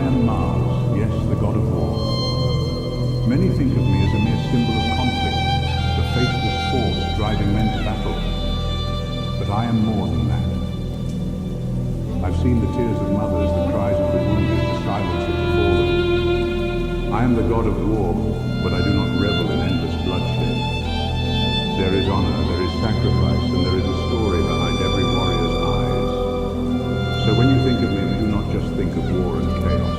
am Mars, yes, the god of war. Many think of me as a mere symbol of conflict, the faithless force driving men to battle. But I am more than that. I've seen the tears of mothers, the cries of the wounded, the silence of the fallen. I am the god of war, but I do not revel in endless bloodshed. There is honor, there is sacrifice, and there is a story behind every warrior's eyes. So when you think of me, do not just think of war and chaos.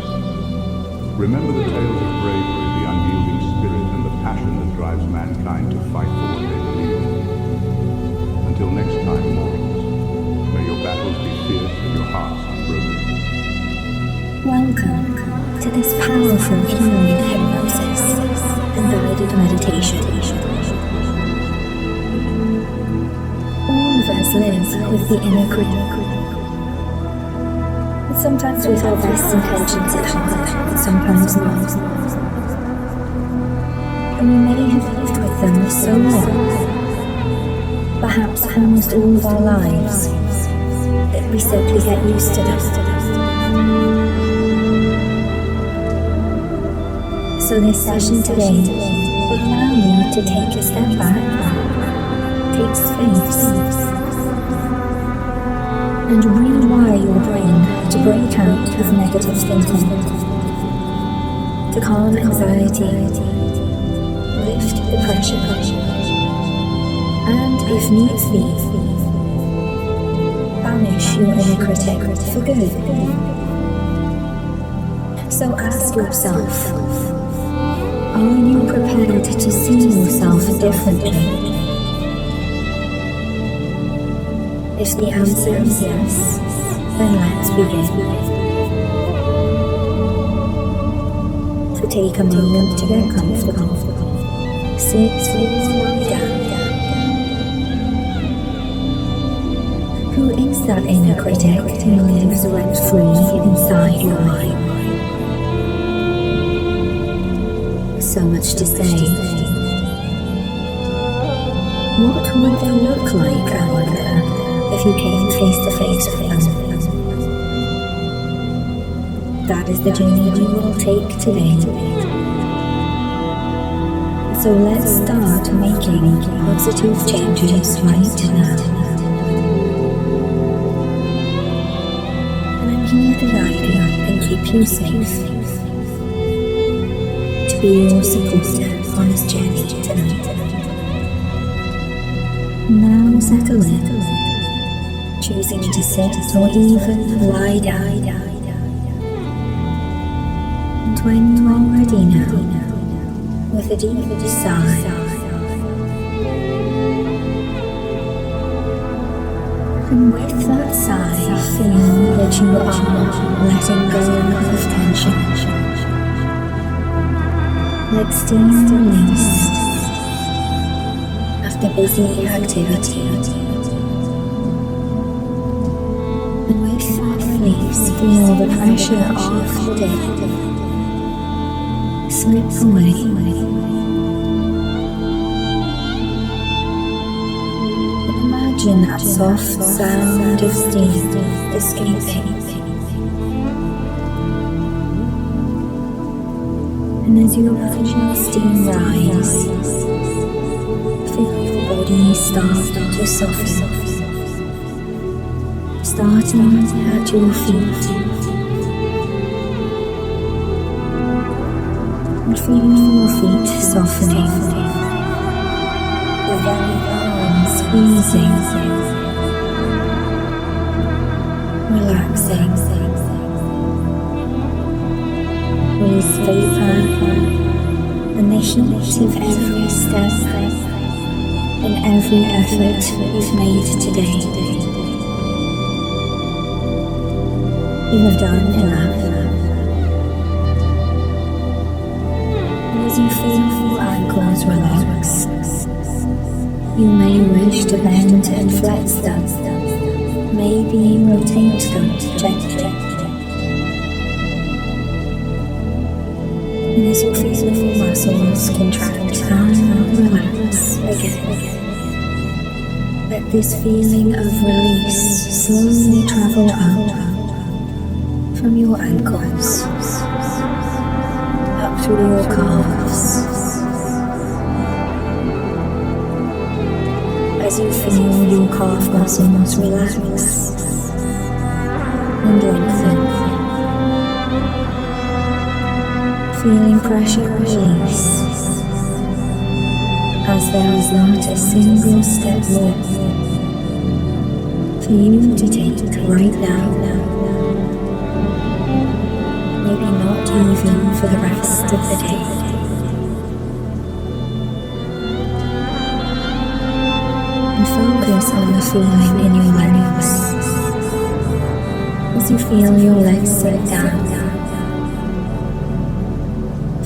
Remember the tales of bravery, the unyielding spirit, and the passion that drives mankind to fight for what they believe in. Until next time, mortals, may your battles be fierce and your hearts unbroken. Welcome to this powerful healing hypnosis and guided meditation. All of us live with the inner critic. Sometimes with our best intentions at heart, and sometimes not. And we may have lived with them for so long, perhaps almost all of our lives, that we simply get used to them. So this session today will allow you to take a step back, take space, and rewire your brain to break out of negative thinking, to calm anxiety, lift the pressure, and if needs be, banish your inner critic for good. So ask yourself, are you prepared to see yourself differently? If the answer is yes, then let's begin. So take a moment to get comfortable. Sit or lie down. Who is that inner critic who lives rent-free inside your mind? So much to say. What would they look like, I wonder, if you came face to face with them? That is the journey we will take today. So let's start making positive changes right now. And I'm here to guide you and keep you safe, to be your supporter on this journey tonight. Now settle in, choosing to sit or even lie down. And when you are ready now, with a deep sigh, and with that sigh, feel that you are letting go of tension, like steam released after busy activity. And with that release, feel the pressure of the day slip away. And imagine that soft sound of steam escaping. And as you watch the steam rise, feel your body start to soften, starting at your feet. And feeling your feet softening, the very arms squeezing, relaxing. Release vapor and the heat of every step and every effort you've made today. You have done enough. As you feel your ankles relax, you may wish to bend and flex them, maybe rotate them gently. And as you feel your muscles contract and relax again, let this feeling of release slowly travel up from your ankles, up through your calves, as you feel your calf muscles relax and lengthen, feeling pressure release, as there is not a single step more for you to take right now, maybe not even for the rest of the day. And focus on the feeling in your legs as you feel your legs sink down,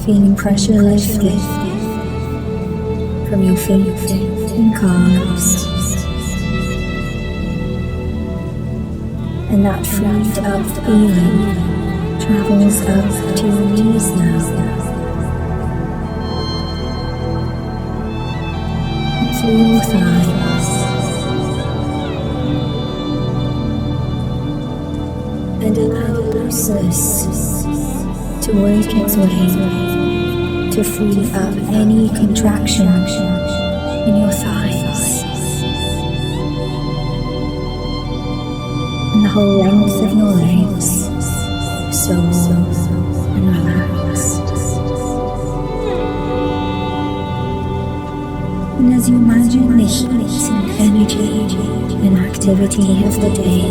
feeling pressure lifted from your feet and calves, and that freed up feeling travels up to your knees now, and through your thighs, and allow looseness to work its way to free up any contraction in your thighs and the whole length of your legs, so warm and relaxed. And as you imagine the heat and energy and activity of the day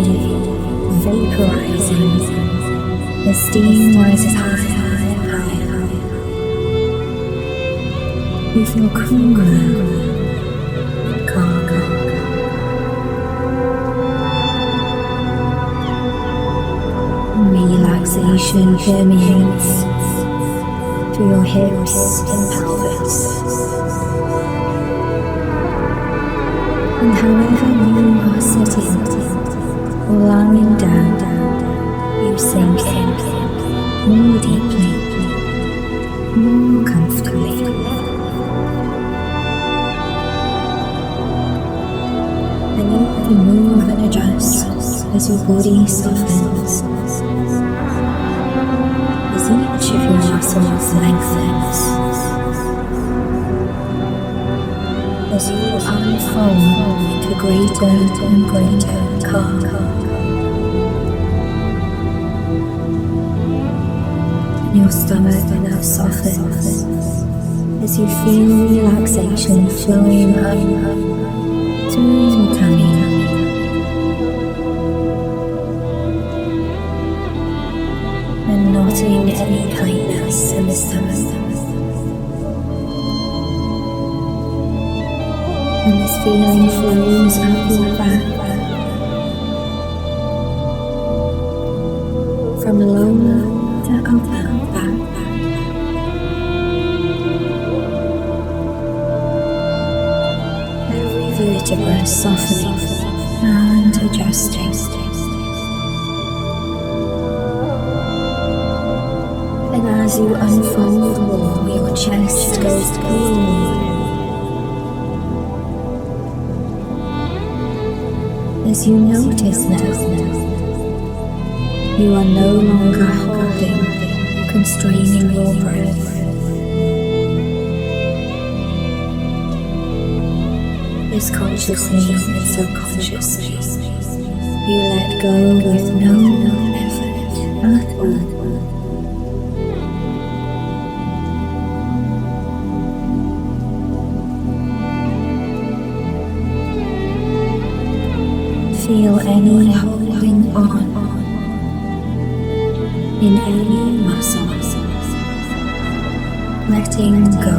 vaporizing, the steam rises higher and higher. You feel cooler and calmer. Relaxation permeates through your hips and pelvis. And however you are sitting or lying down, you sink in more deeply, more comfortably. And you can move and adjust as your body softens, as each of your muscles lengthens, as you unfold into greater and greater calm. Your stomach now softens as you feel relaxation flowing up through your tummy. And knotting any tightness in the stomach. And this feeling flows up your back from lower to upper back. Every vertebra softening and adjusting. And as you unfold more, your chest goes forward. As you notice now, you are no longer holding, constraining your breath. As consciously and subconsciously, you let go with no effort at all. Feel any holding on in any muscle, letting go.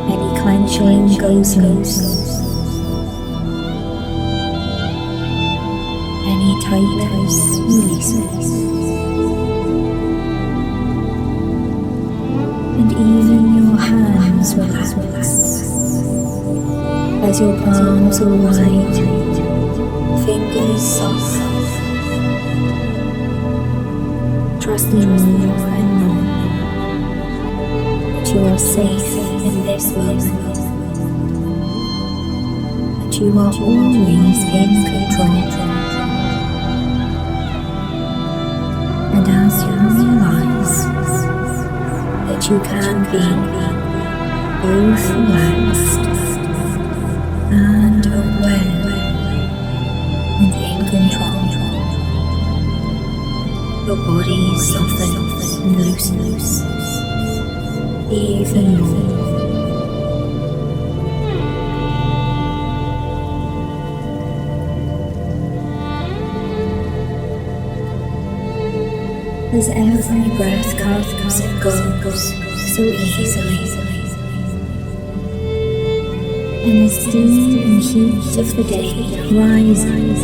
Any clenching goes loose. Any tightness releases. And even your hands relax as your palms are wide, fingers soft, trusting more and more you are safe in this moment, that you are always in control. And as you realize that you can be both relaxed and aware and in control, your body softens and loosens even more. As every breath comes and goes so easily, and the steam and heat of the day rises,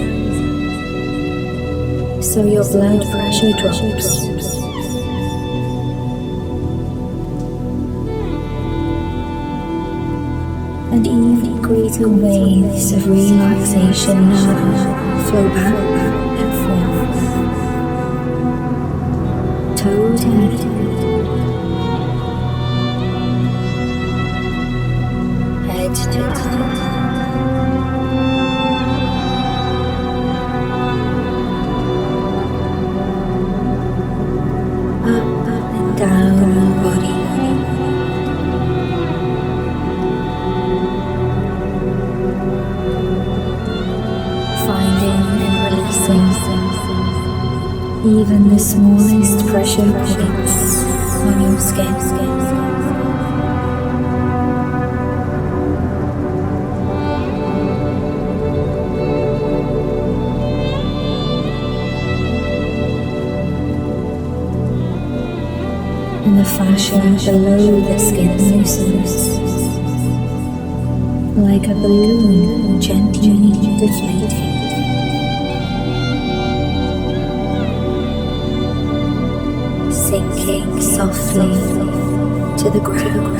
so your blood pressure drops. And even greater waves of relaxation now flow back and forth, toe to head, head to toe. Up and down your body, finding and releasing even the smallest pressure points on your skin. And the fascia below the skin loosens, like a balloon gently deflating. Sinking softly to the ground.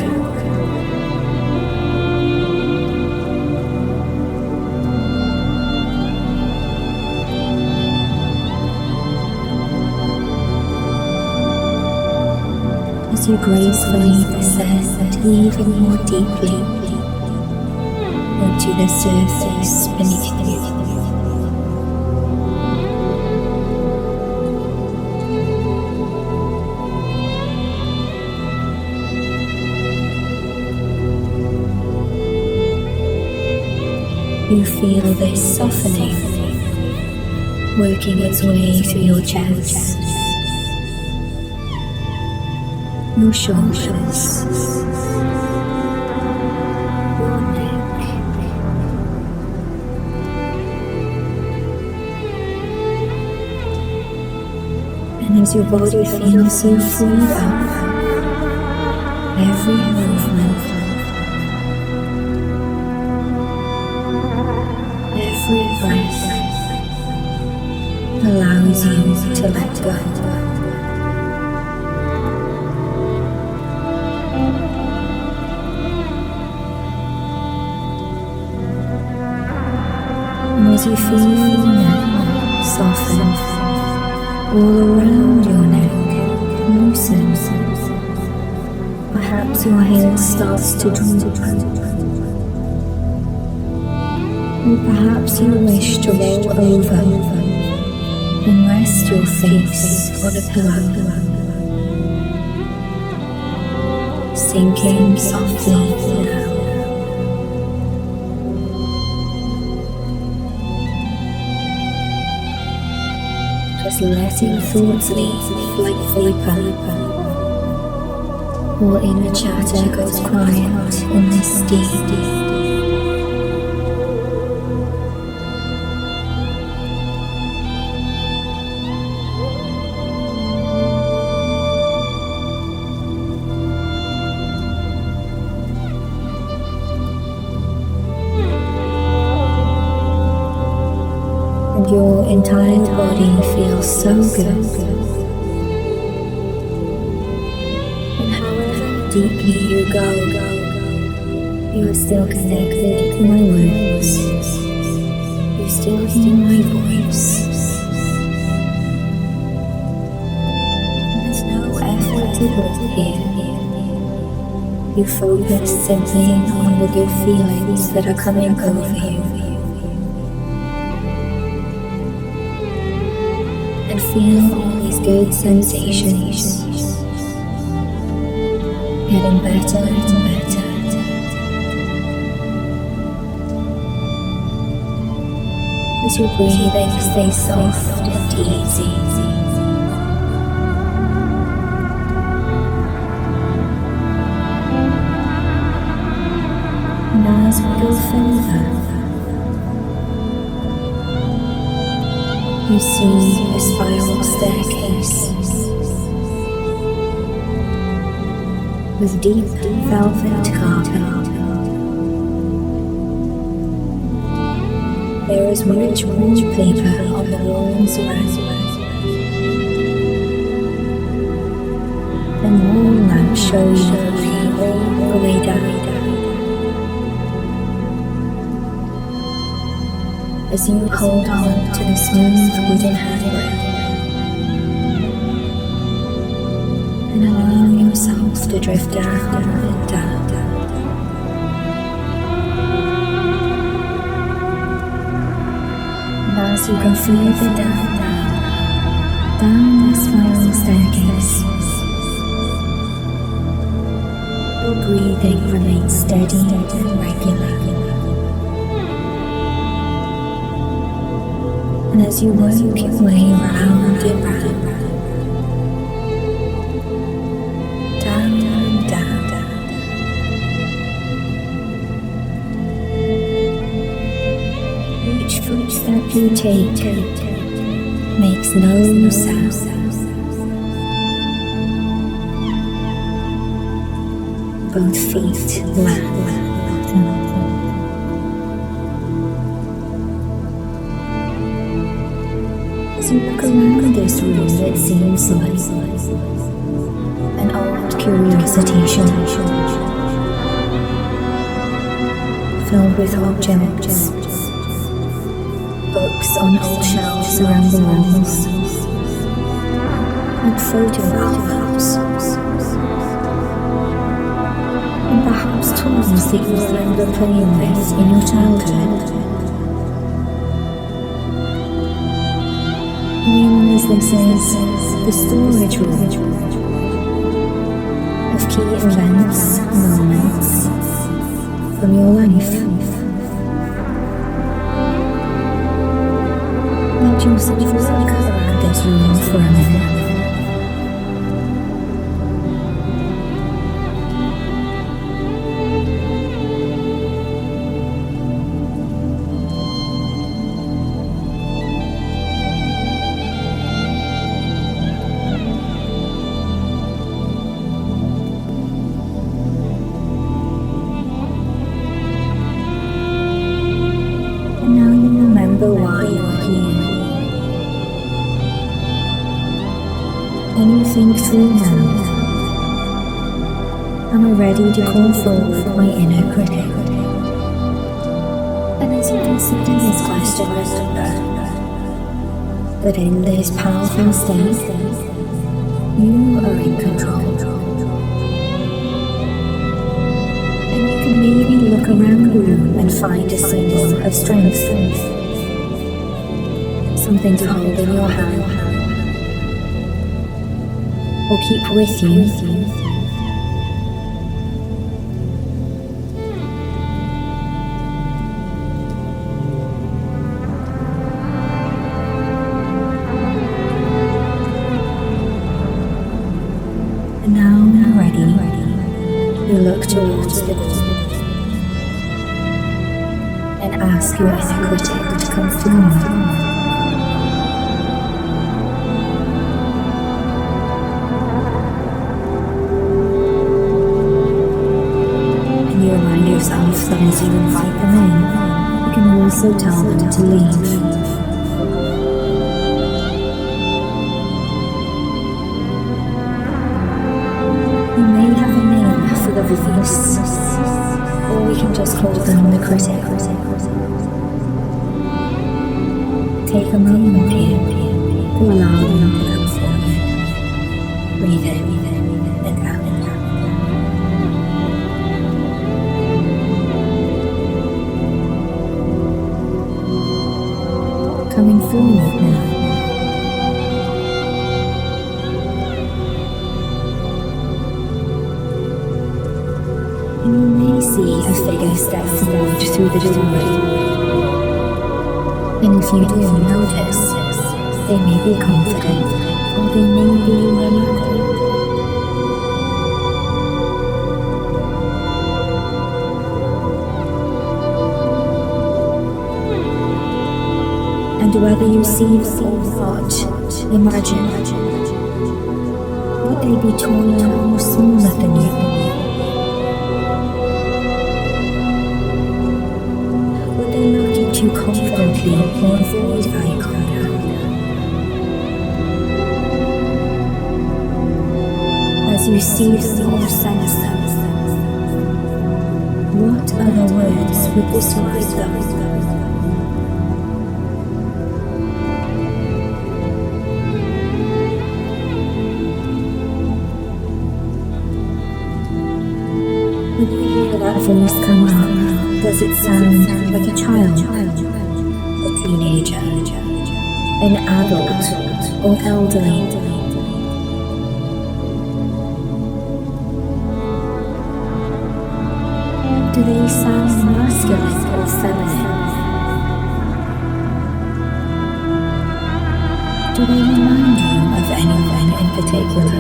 As you gracefully descend even more deeply into the surface beneath you. You feel this softening working its way through your chest, your shoulders, your neck, and as your body feels so freed up, every movement, every breath allows you to let go. And as you feel your neck soften, all around your neck loosen, perhaps your head starts to droop. Or perhaps you wish to roll over and rest your face on a pillow, sinking softly now. Just letting thoughts leave like vapor, or inner chatter goes quiet in this deep. Your entire body feels so good. And however deeply you go, you are still connected to my words. You still hear my voice. There's no effort to hold here. You focus simply on the good feelings that are coming over you. And feel all these good sensations getting better and better. As your breathing stays soft and easy. And as we go further, you see a spiral staircase with deep velvet carpet. There is rich wallpaper on the walls around, and wall lamps show you the way all the way down. As you hold on to the smooth wooden handrail and allow yourself to drift down and down. And as you go further down the spiral staircase, your breathing remains steady and regular. And as you work your way round and round, down and down, each footstep you take makes no sound. Both feet land. As you look around this room, it seems like an old curiosity shop filled with objects, books on old shelves around the walls, and photo albums, and perhaps toys that you remember playing with in your childhood. Realize this is the storage room of key events, moments from your life. Let yourself look around this room for a minute. Why you are here, and you think through now, am I ready to call forward my inner critic? And as you consider this question, remember that in this powerful state, you are in control. And you can maybe look around the room and find a symbol of strength. Something to hold in your hand or keep with you. And now when you're ready, you look towards the door and ask your inner critic to come forward. Yourself that as you invite them in, you can also tell them to leave. You may have a name for the voice, or we can just call them the critic. Take a moment here to allow them to come forward. Breathe in and out. form now. And you may see a figure step forward through the doorway. And if you do notice, they may be confident, or they may be reluctant. And whether you see them or not, imagine, would they be taller or smaller than you? Would they look at you confidently or avoid eye contact? As you see them or sense them, what other words would describe them? When you hear that voice come up, does it sound like a child, a teenager, an adult, or elderly? Do they sound masculine or feminine? Do they remind you of anyone in particular?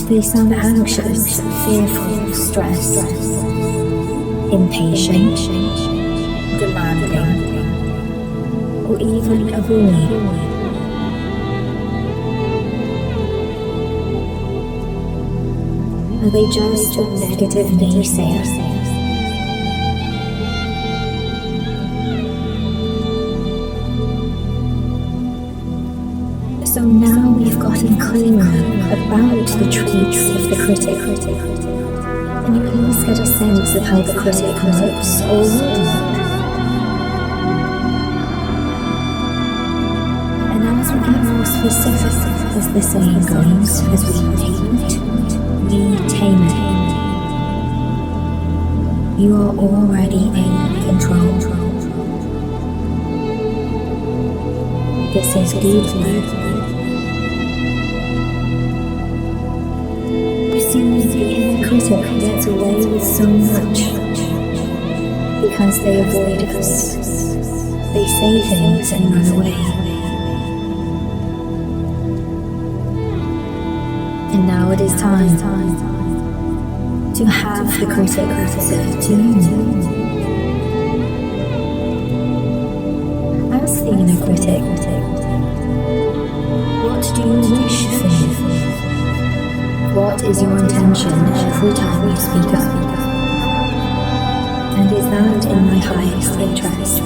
They sound anxious, fearful, stressed, impatient, demanding, or even avoiding. Are they just negative naysayers? So now we've gotten clearer about the traits of the critic, and you can always get a sense of how the critic looks or will look. And as we get more specific, as the saying goes, as we name it, we tame it. You are already in control. This is good work. The inner critic gets away with so much because they avoid us. They say things and run away. And now it is time to have the critic answer to you. Ask the inner critic, what do you wish for me? What is your intention every time you speak up? And is that in my highest interest?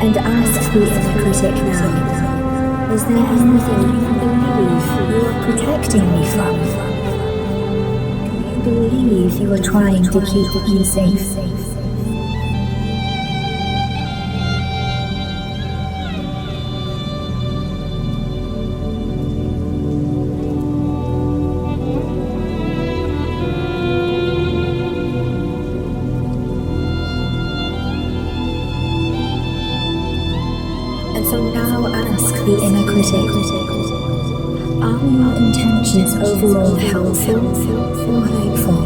And ask the inner critic now, is there anything you believe you are protecting me from? Do you believe you are trying to keep me safe? So now ask the inner critic, are your intentions overall helpful or hurtful?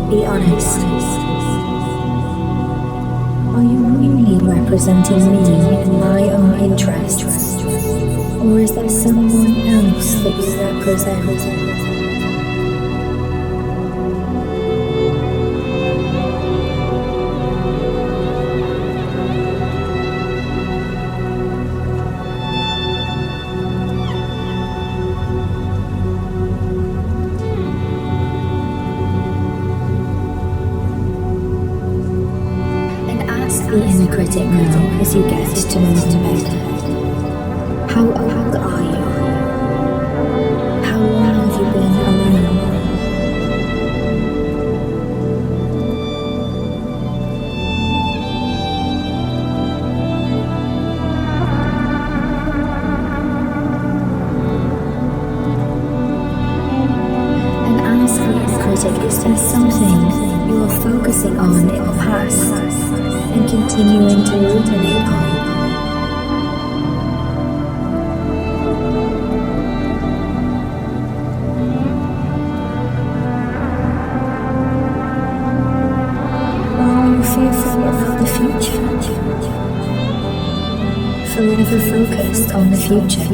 Be honest. Are you really representing me and my own interests? Or is there someone else that you represent? critic now as you get to know them better? How old are you? How long have you been alone? And ask the inner critic, is there something you are focusing on in the past and continuing to ruminate on? Or are you fearful about the future? Forever focused on the future.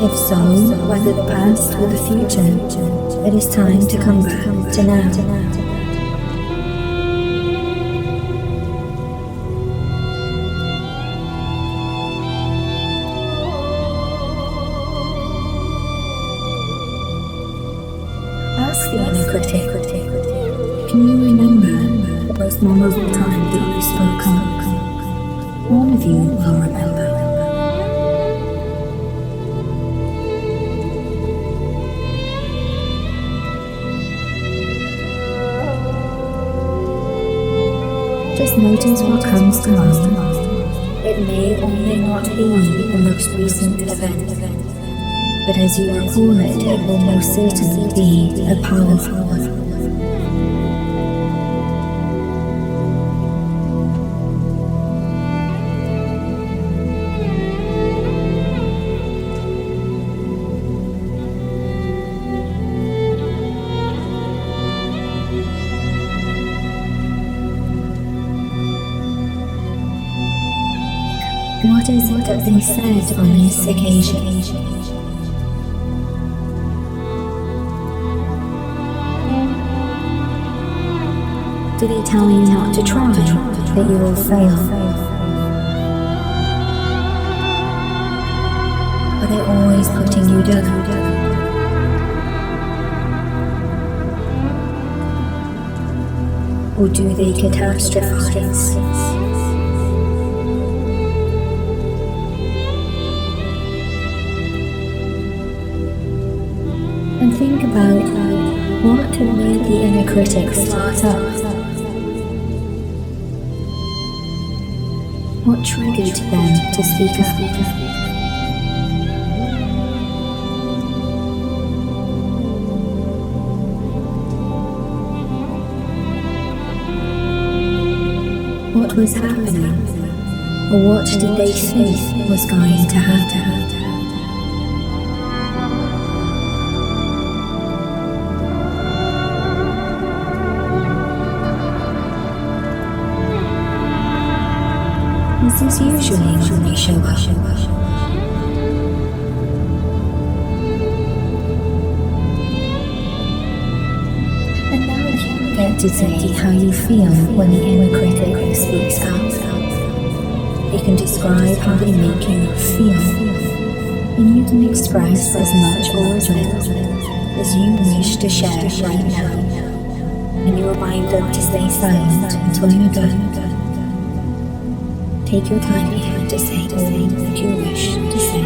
If so, whether the past or the future, it is time to come back to now. Ask the inner critic, can you remember the most memorable time that you spoke up? One of you will remember. Just notice what comes to mind. It may or may not be the most recent event, but as you recall it, it will most certainly be a powerful one. What is it that they said on this occasion? Did they tell you not to try, that you will fail? Are they always putting you down? Or do they catastrophize? And think about what had made the inner critic start up. What triggered them to speak up? What was happening? Or what did they think was going to happen? This is usually when they show up. And now you get to say how you feel when the inner critic speaks out. You can describe how they make you feel, and you can express as much or as little as you wish to share right now. And you remind them to stay silent until you're done. Take your time here to say all that you wish to say.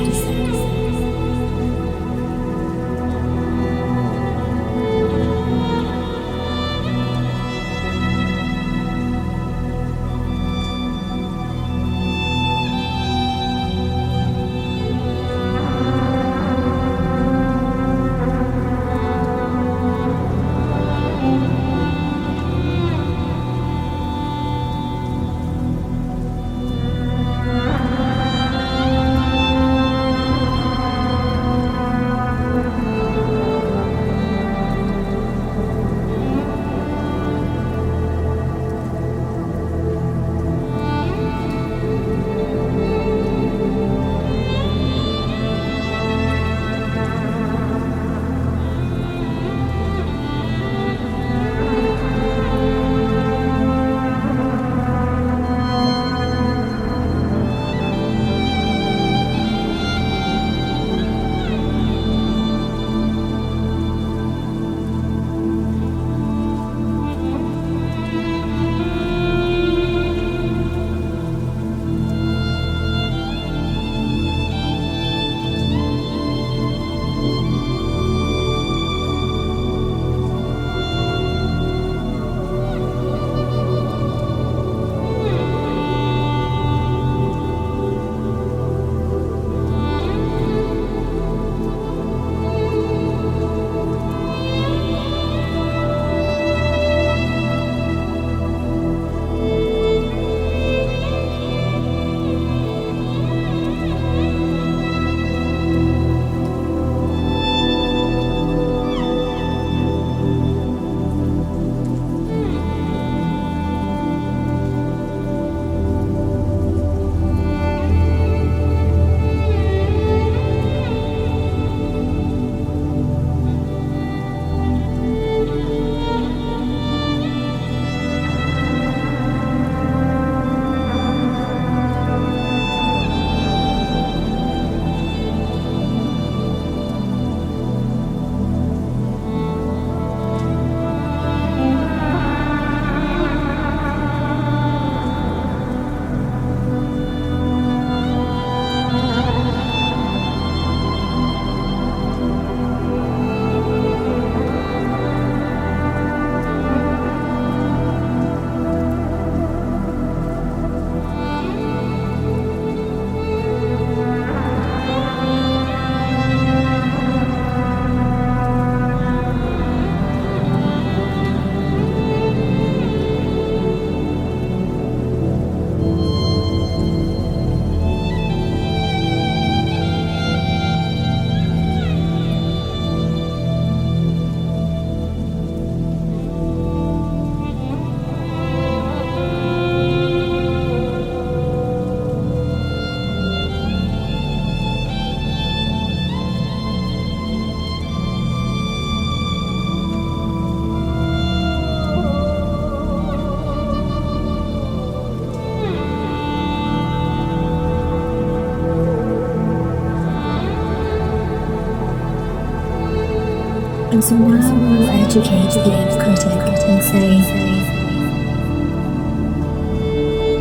And so now we'll educate the inner critic and say,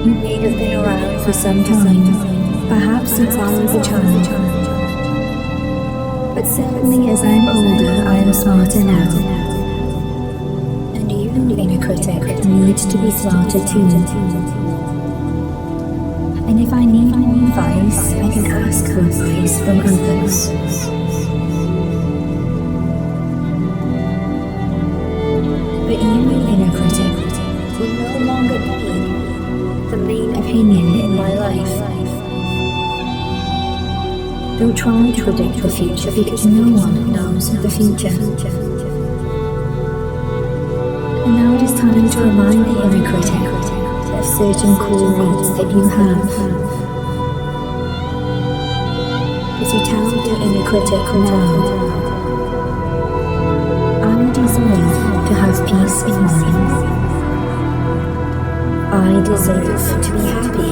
you may have been around for some time, perhaps since I was a child. But certainly as I'm older, I am smarter now. And you, inner critic, need to be smarter too. And if I need any advice, I can ask for advice from others. But you, inner critic, will no longer be the main opinion in my life. Don't try to predict the future because no one knows the future. And now it is time to remind the inner critic of certain core needs that you have. As you tell the inner critic now, I deserve to have peace in mind. I deserve to be happy.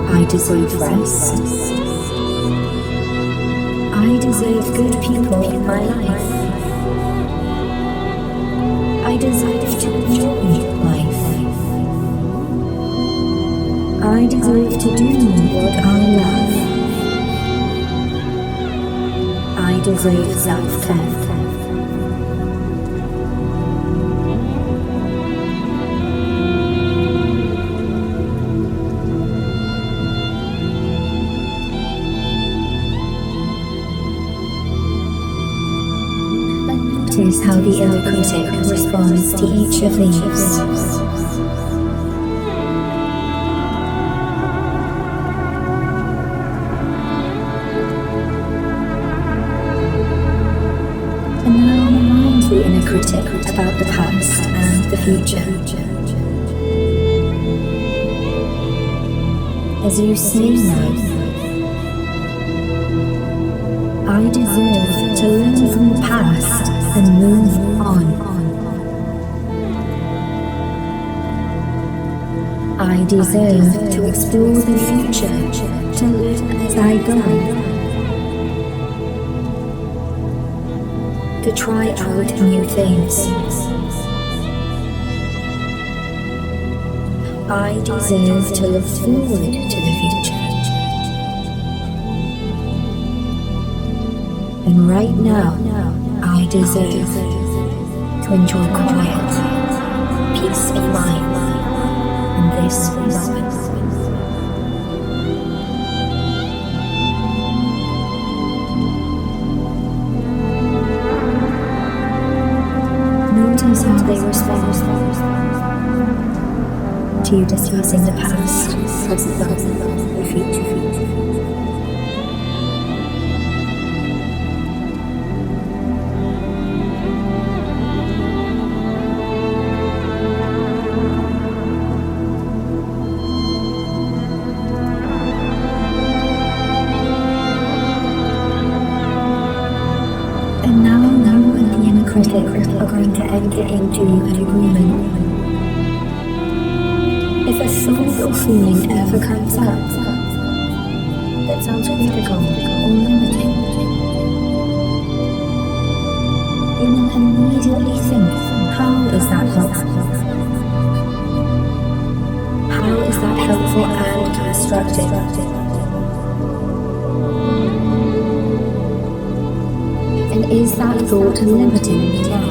I deserve rest. I deserve good people in my life. I deserve to enjoy life. I deserve to do what I love. I deserve self-care. Notice how the inner critic responds to each of these. And now remind the inner critic about the past and the future. As you say now, I deserve to learn from the past and move on. I deserve to explore the future, to learn as I go, to try out new things. I deserve to look forward to the future. And right now, I deserve to enjoy quiet, peace in mind, in this moment. Notice how they respond to you discussing the past, the future. And now you and the inner critic are going to enter into an agreement. If a thought or feeling ever comes up that sounds critical or limiting, you will immediately think, how is that helpful? How is that helpful and constructive? And is that thought limiting me now?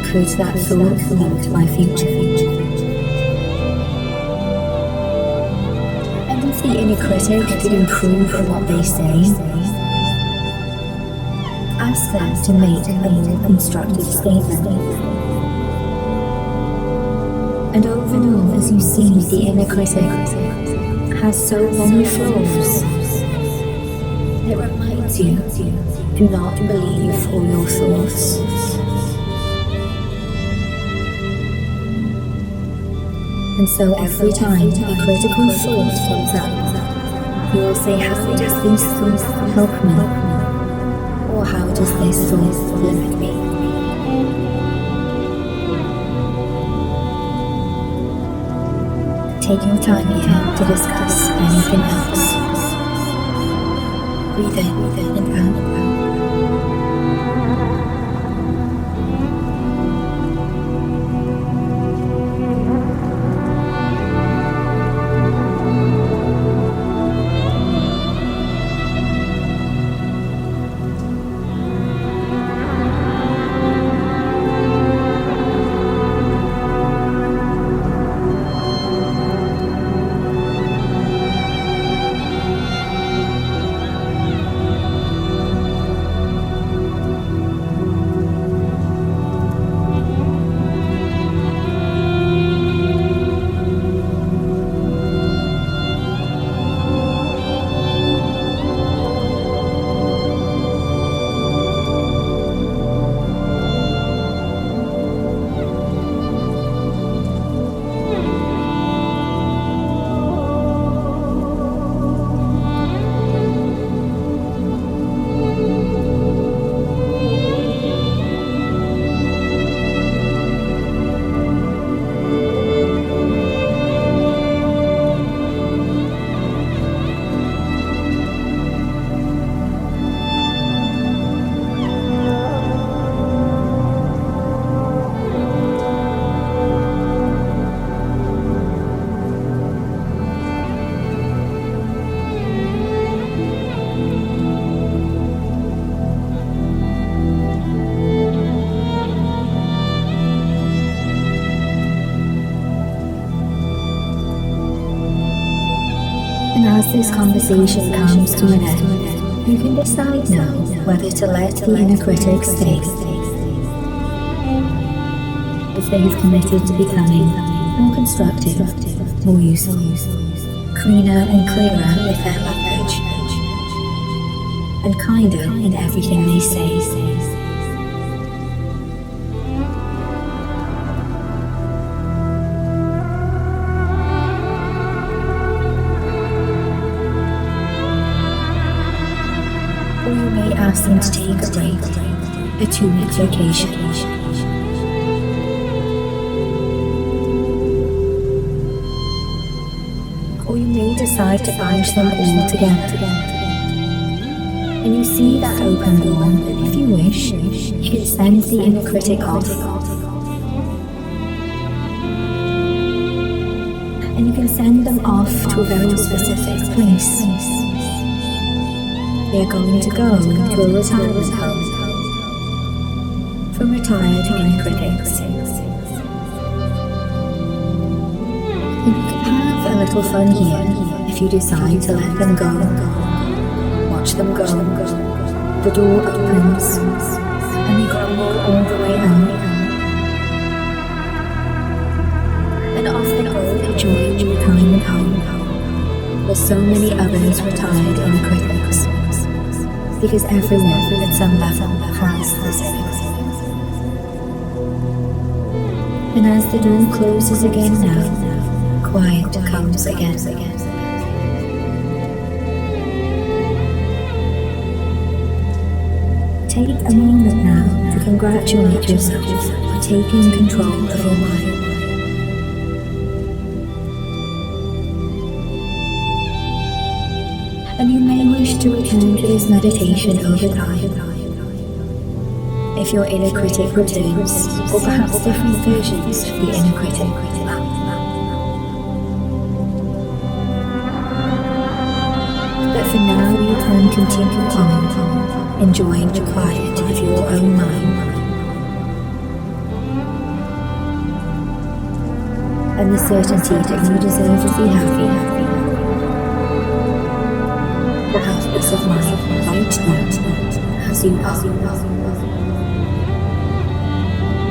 Could that thought limit my future? And if the inner critic could improve on what they say, ask them to make a more constructive statement. And overall, as you see, the inner critic has so many flaws. It reminds you, do not believe all your thoughts. And so every time a critical thought comes up, you will say, how does this thought help me? Or how does this thought limit me? Take your time here to discuss anything else. Breathe in and out. And as this conversation comes to an end, you can decide now whether to let the inner critic stay, if they have committed to becoming more constructive, more useful, cleaner and clearer with their language, and kinder in everything they say. Or you may ask them to take a break, a 2-week vacation. Or you may decide to banish them all together. And you see that open door, and if you wish, you can send the inner critic off. And you can send them off to a very specific place. They are going to go to a retirement home for retired inner critics. And you can have a little fun here if you decide to let them go. Watch them go. The door opens and they grumble all the way out. And off they go to join the retirement home with so many others retired inner critics. Because everyone at some level has this feeling. And as the door closes again now, quiet comes again. Take a moment now to congratulate yourself for taking control of your mind. And you may wish to return to this meditation over time. If your inner critic returns, or perhaps different versions of the inner critic. But for now you can continue on, enjoying the quiet of your own mind. And the certainty that you deserve to be happy. Will have peace of mind right now as you are.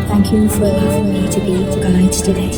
Thank you for allowing me to be your guide today.